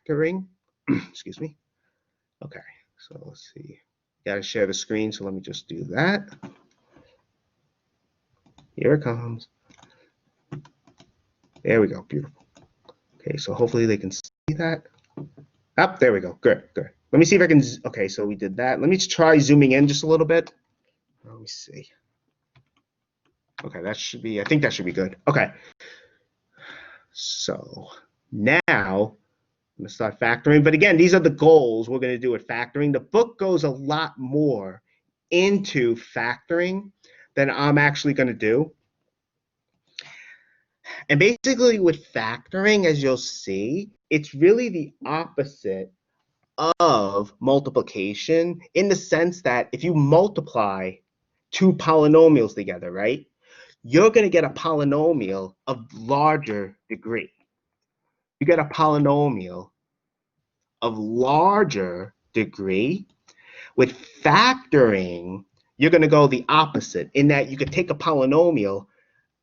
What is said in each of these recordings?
factoring. Excuse me. Okay, so let's see. Got to share the screen, so let me just do that. Here it comes. There we go, beautiful. Okay, so hopefully they can see that. Up, there we go, good, good. Let me see if I can, okay, so we did that. Let me try zooming in just a little bit. Let me see. Okay, that should be, I think that should be good. Okay, so now I'm gonna start factoring, but again, these are the goals we're gonna do with factoring. The book goes a lot more into factoring than I'm actually gonna do. And basically with factoring, as you'll see, it's really the opposite of multiplication in the sense that if you multiply two polynomials together, right, you're going to get a polynomial of larger degree. You get a polynomial of larger degree. With factoring, you're going to go the opposite in that you could take a polynomial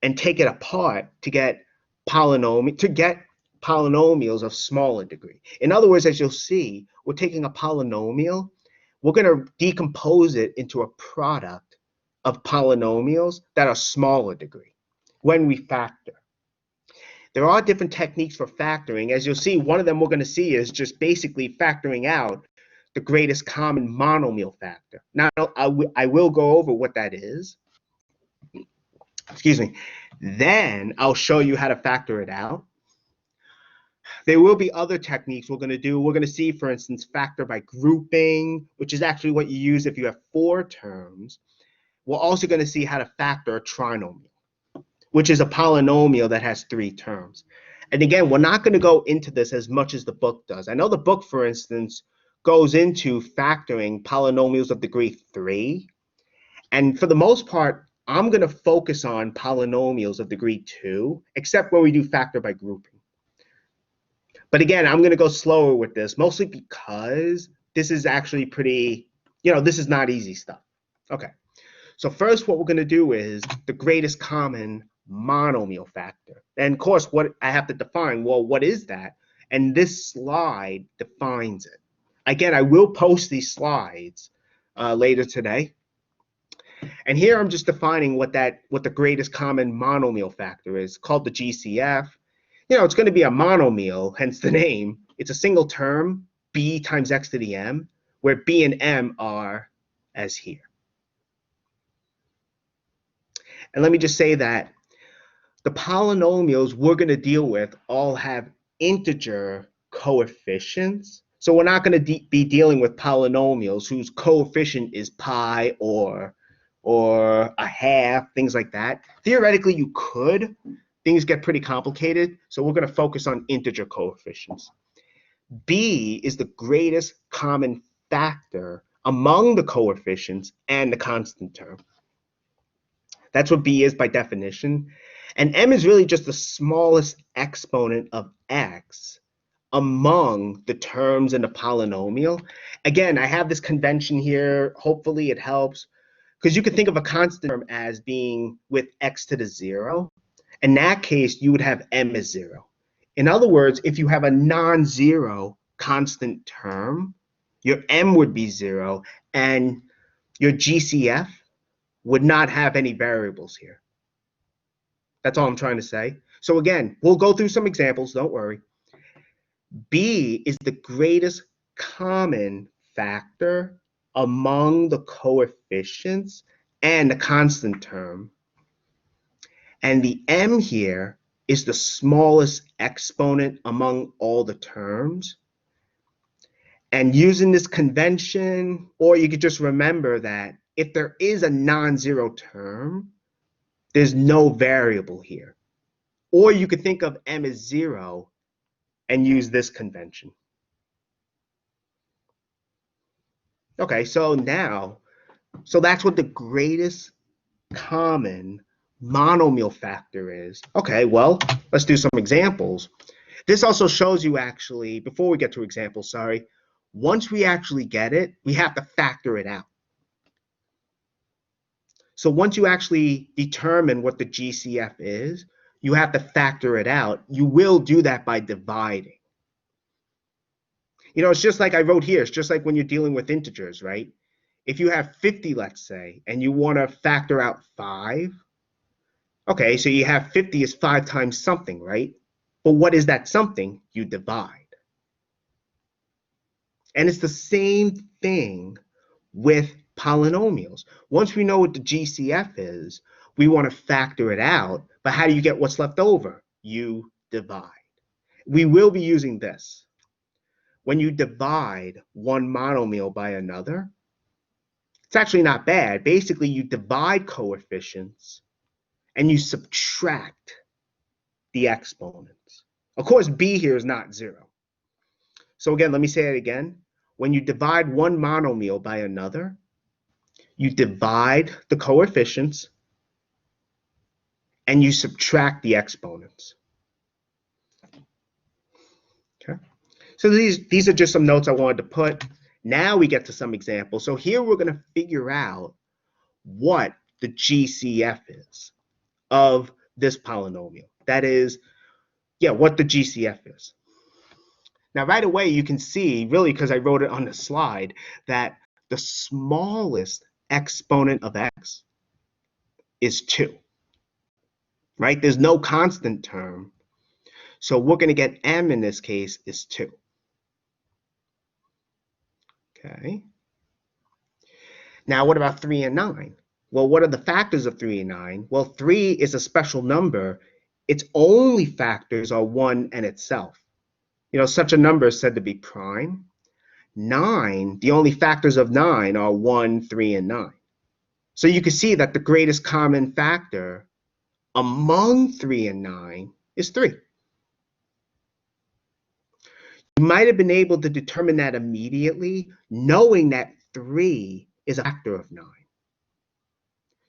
and take it apart to get polynomials of smaller degree. In other words, as you'll see, we're taking a polynomial, we're going to decompose it into a product of polynomials that are smaller degree when we factor. There are different techniques for factoring. As you'll see, one of them we're going to see is just basically factoring out the greatest common monomial factor. Now, I will go over what that is. Excuse me. Then I'll show you how to factor it out. There will be other techniques we're going to do. We're going to see, for instance, factor by grouping, which is actually what you use if you have 4 terms. We're also going to see how to factor a trinomial, which is a polynomial that has 3 terms. And again, we're not going to go into this as much as the book does. I know the book, for instance, goes into factoring polynomials of degree 3. And for the most part, I'm going to focus on polynomials of degree 2, except when we do factor by grouping. But again, I'm going to go slower with this, mostly because this is actually pretty, this is not easy stuff. Okay, so first what we're going to do is the greatest common monomial factor. And of course, what I have to define, well, what is that? And this slide defines it. Again, I will post these slides later today. And here I'm just defining what the greatest common monomial factor is, called the GCF. It's going to be a monomial, hence the name. It's a single term, b times x to the m, where b and m are as here. And let me just say that the polynomials we're going to deal with all have integer coefficients. So we're not going to be dealing with polynomials whose coefficient is pi or a half, things like that. Theoretically, you could. Things get pretty complicated, so we're going to focus on integer coefficients. B is the greatest common factor among the coefficients and the constant term. That's what B is by definition. And M is really just the smallest exponent of x among the terms in a polynomial. Again, I have this convention here. Hopefully it helps, because you could think of a constant term as being with x to the 0. In that case, you would have m as 0. In other words, if you have a non-zero constant term, your m would be 0, and your GCF would not have any variables here. That's all I'm trying to say. So again, we'll go through some examples, don't worry. B is the greatest common factor among the coefficients and the constant term. And the m here is the smallest exponent among all the terms. And using this convention, or you could just remember that if there is a non-zero term, there's no variable here. Or you could think of m as 0 and use this convention. Okay, so that's what the greatest common monomial factor is. Okay, well, let's do some examples. This also shows you actually, before we get to examples, sorry, once we actually get it, we have to factor it out. So once you actually determine what the GCF is, you have to factor it out. You will do that by dividing. You know, it's just like I wrote here. It's just like when you're dealing with integers, right? If you have 50, let's say, and you want to factor out 5, okay, so you have 50 is 5 times something, right? But what is that something? You divide. And it's the same thing with polynomials. Once we know what the GCF is, we want to factor it out. But how do you get what's left over? You divide. We will be using this. When you divide one monomial by another, it's actually not bad. Basically, you divide coefficients and you subtract the exponents. Of course, b here is not 0. So again, let me say it again. When you divide one monomial by another, you divide the coefficients and you subtract the exponents. Okay. So these are just some notes I wanted to put. Now we get to some examples. So here we're going to figure out what the GCF is of this polynomial. That is, yeah, what the GCF is. Now, right away, you can see, really, because I wrote it on the slide, that the smallest exponent of x is 2, right? There's no constant term. So we're going to get m in this case is 2. Okay. Now, what about 3 and 9? Well, what are the factors of 3 and 9? Well, 3 is a special number. Its only factors are 1 and itself. You know, such a number is said to be prime. 9, the only factors of 9 are 1, 3, and 9. So you can see that the greatest common factor among 3 and 9 is 3. You might have been able to determine that immediately, knowing that 3 is a factor of 9.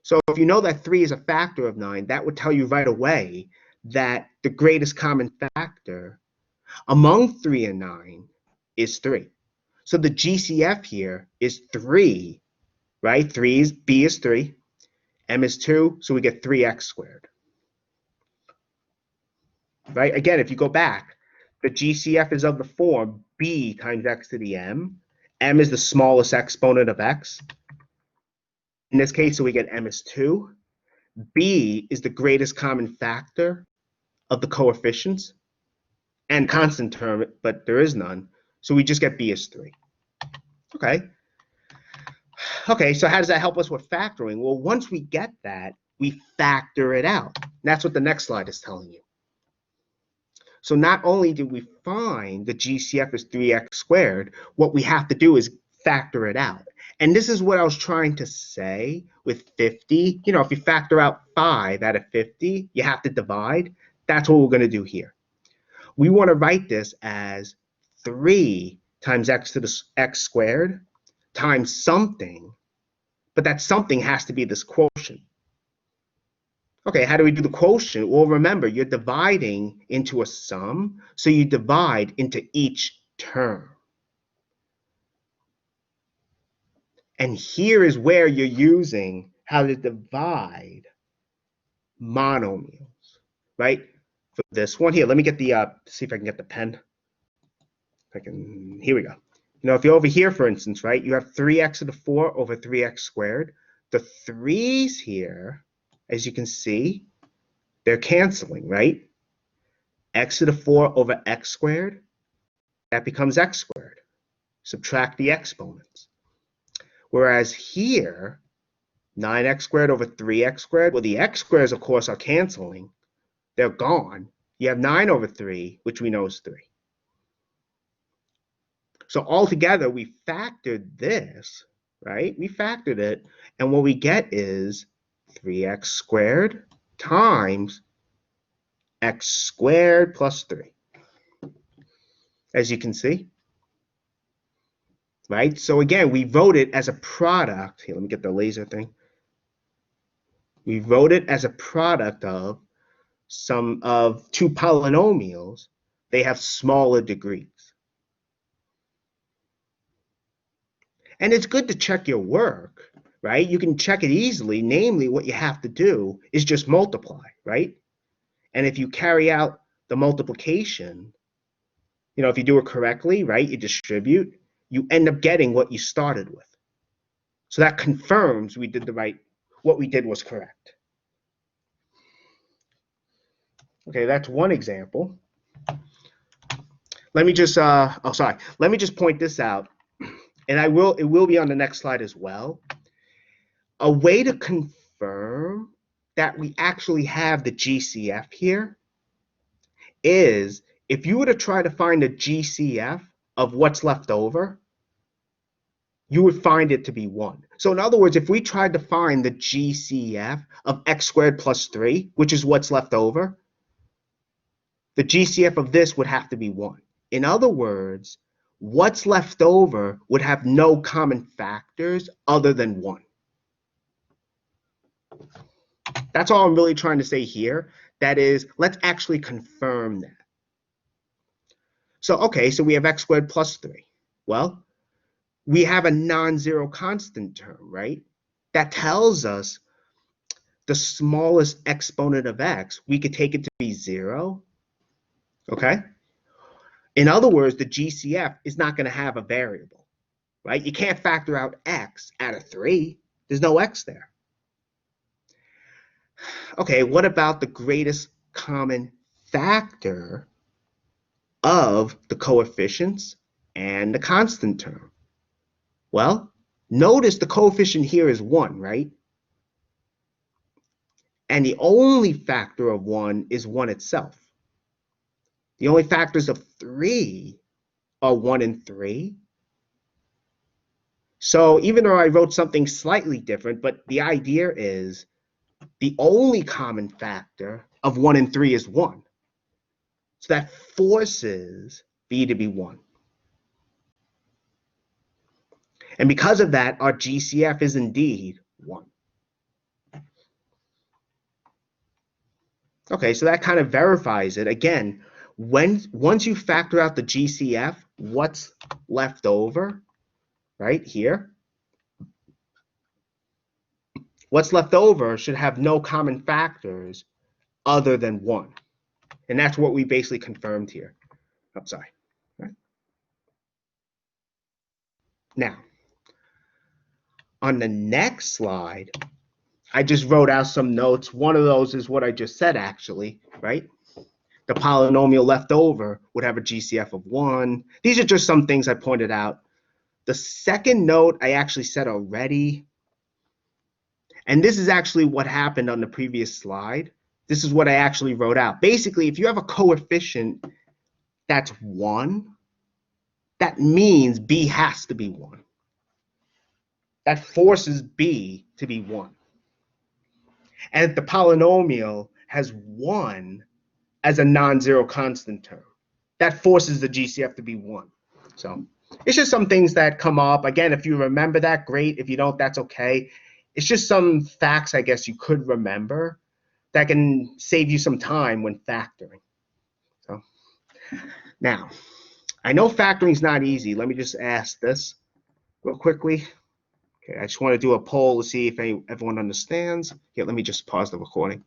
So if you know that 3 is a factor of 9, that would tell you right away that the greatest common factor among 3 and 9 is 3. So the GCF here is 3, right? B is 3, m is 2, so we get 3x squared. Right? Again, if you go back, the GCF is of the form b times x to the m. M is the smallest exponent of x. In this case, so we get m is 2. B is the greatest common factor of the coefficients and constant term, but there is none. So we just get b is 3. Okay. Okay, so how does that help us with factoring? Well, once we get that, we factor it out. And that's what the next slide is telling you. So not only did we find the GCF is 3x squared, what we have to do is factor it out. And this is what I was trying to say with 50. You know, if you factor out 5 out of 50, you have to divide. That's what we're going to do here. We want to write this as 3 times x to the x squared times something, but that something has to be this quotient. Okay, how do we do the quotient? Well, remember, you're dividing into a sum, so you divide into each term. And here is where you're using how to divide monomials, right? For this one here, let me get the, see if I can get the pen. Here we go. You know, if you're over here, for instance, right, you have 3x to the 4 over 3x squared. The 3's here, as you can see, they're canceling, right? X to the 4 over x squared, that becomes x squared. Subtract the exponents. Whereas here, 9x squared over 3x squared, well, the x squares, of course, are canceling. They're gone. You have 9 over 3, which we know is 3. So altogether, we factored this, right? We factored it, and what we get is 3x squared times x squared plus 3, as you can see. Right? So again, we wrote it as a product. Here, let me get the laser thing. We wrote it as a product of two polynomials. They have smaller degrees. And it's good to check your work, right? You can check it easily. Namely, what you have to do is just multiply, right? And if you carry out the multiplication, if you do it correctly, right, you distribute, you end up getting what you started with. So that confirms we did what we did was correct. Okay, that's one example. Let me just, let me just point this out, and it will be on the next slide as well. A way to confirm that we actually have the GCF here is if you were to try to find a GCF of what's left over, you would find it to be 1. So in other words, if we tried to find the GCF of x squared plus 3, which is what's left over, the GCF of this would have to be 1. In other words, what's left over would have no common factors other than 1. That's all I'm really trying to say here. That is, let's actually confirm that. So, okay, so we have x squared plus 3. Well, we have a non-zero constant term, right? That tells us the smallest exponent of x, we could take it to be 0, okay? In other words, the GCF is not going to have a variable, right? You can't factor out x out of 3. There's no x there. Okay, what about the greatest common factor of the coefficients and the constant term? Well, notice the coefficient here is 1, right? And the only factor of 1 is 1 itself. The only factors of 3 are 1 and 3. So even though I wrote something slightly different, but the idea is the only common factor of 1 and 3 is 1. So that forces b to be 1. And because of that, our GCF is indeed 1. Okay, so that kind of verifies it. Again, once you factor out the GCF, what's left over, right here, what's left over should have no common factors other than 1. And that's what we basically confirmed here. I'm sorry. Right. Now, on the next slide, I just wrote out some notes. One of those is what I just said, actually, right? The polynomial left over would have a GCF of 1. These are just some things I pointed out. The second note I actually said already, and this is actually what happened on the previous slide. This is what I actually wrote out. Basically, if you have a coefficient that's 1, that means b has to be 1. That forces b to be 1. And if the polynomial has 1 as a non-zero constant term, that forces the GCF to be 1. So it's just some things that come up. Again, if you remember that, great. If you don't, that's okay. It's just some facts, I guess, you could remember that can save you some time when factoring. So now, I know factoring is not easy. Let me just ask this real quickly. Okay, I just want to do a poll to see if everyone understands. Here, let me just pause the recording.